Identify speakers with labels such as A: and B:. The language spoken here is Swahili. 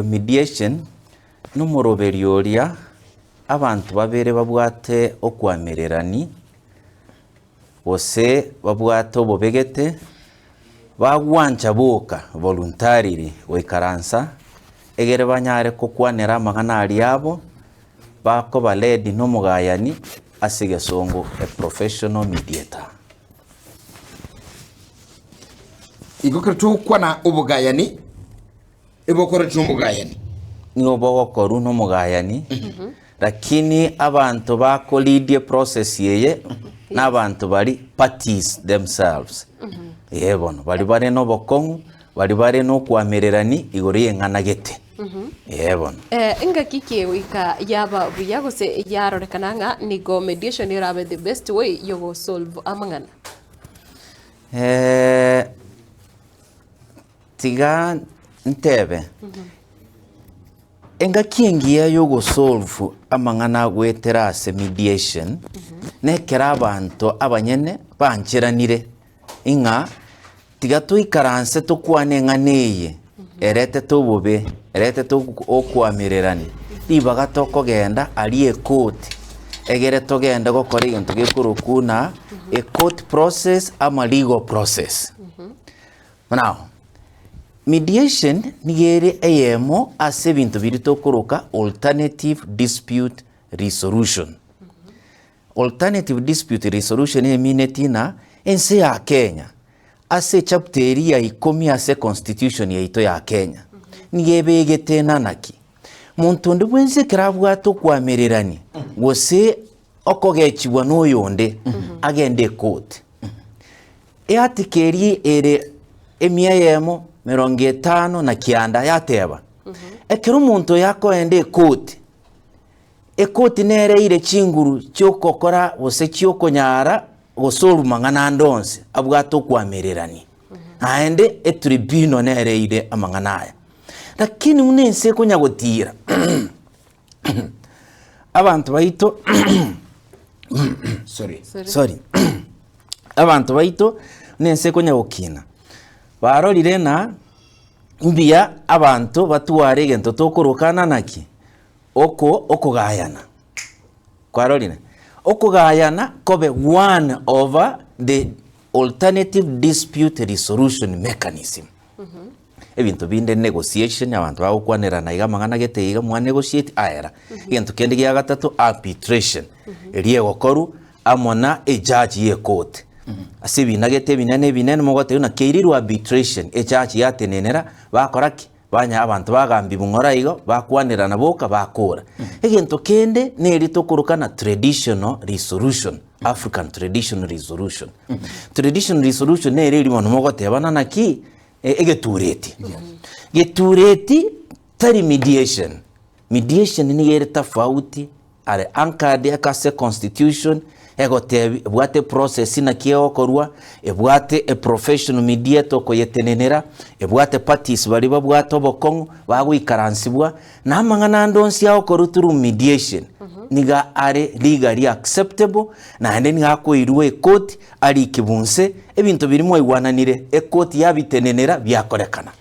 A: Mediation n'umuroberi oria abantu babere babwate okwamererani ose babwate obobegete bagwancha boka voluntarily wekaransa egere banyare kokwanera amagana ariabo bakoba led n'omugayani asigesongo a professional mediator.
B: Igokretu kwana obugayani ebokore umugayani
A: nibo gokoru n'omugayani lakini abantu bakolidie process yeye n'abantu bari parties themselves yebono bari bare n'obokongu bari bare n'okwamererani igoro y'enganagete yebono
C: inga kike wika yaba buyagose yarorekananga nigo mediation irabe the best way yo solve amangana
A: tiga ntebe enga kiengia yo solve amangana gwetera ase mediation nekera abantu abanyene banchiranire inga tiga tuikaranse tukwane nganeye erete tubobe erete okwamererani libaga tokogenda ali ekoti egere togenda gokora igintu gikurukuna a court process ama legal process. Now mediation nigere eyemo ase bintu biri tokuruka alternative dispute resolution. Alternative dispute resolution eminatina ense ya Kenya ase chapter ya 10 ase constitution ya ito ya Kenya nigebegete nanaki muntu ndi bwense kirabwato kwamererani gose okogechibwa noyonde agende court eatikeri ere emiyemo 50 na kianda yateba ekero muntu yakoende court ekoti nere ire chinguru cyokokora bose cyokonyara gosoru mangana ndonse abwato kwamererani aende etribunal nere ire amanganaya lakini munense kunyagotira abantu baito sorry abantu baito nense kunyagokina barorire na mbia abantu batuware gento tokorokana naki okugayana kwarorire okugayana kobe one over the alternative dispute resolution mechanism. Ebintu binde negotiation abantu bagukwanirana iga magana gete iga mwa negotiate aera ibintu kende gya gatatu arbitration eriye gokoru amona a judge ye court asibi nagete binene mogote una keiriru arbitration a judge yatenenera bakoraki banya abantu bagambi bungora igo bakwanirana boka bakora ibintu kende neri tokurukana traditional resolution African traditional resolution traditional resolution neri iri mono mogote banana ki egetureti getureti tari mediation ni yere tofauti are anchored akase constitution egote bwate process na kiyo korwa ebwate a professional mediator ko yetenenera ebwate parties bari babwato bokongo bagwikaransibwa na mangana ndonsi yawo koruturu mediation niga are legally acceptable na ende niga koirwe court ari kibunse ebintu birimo igwananire e court yabitenenera byakorekana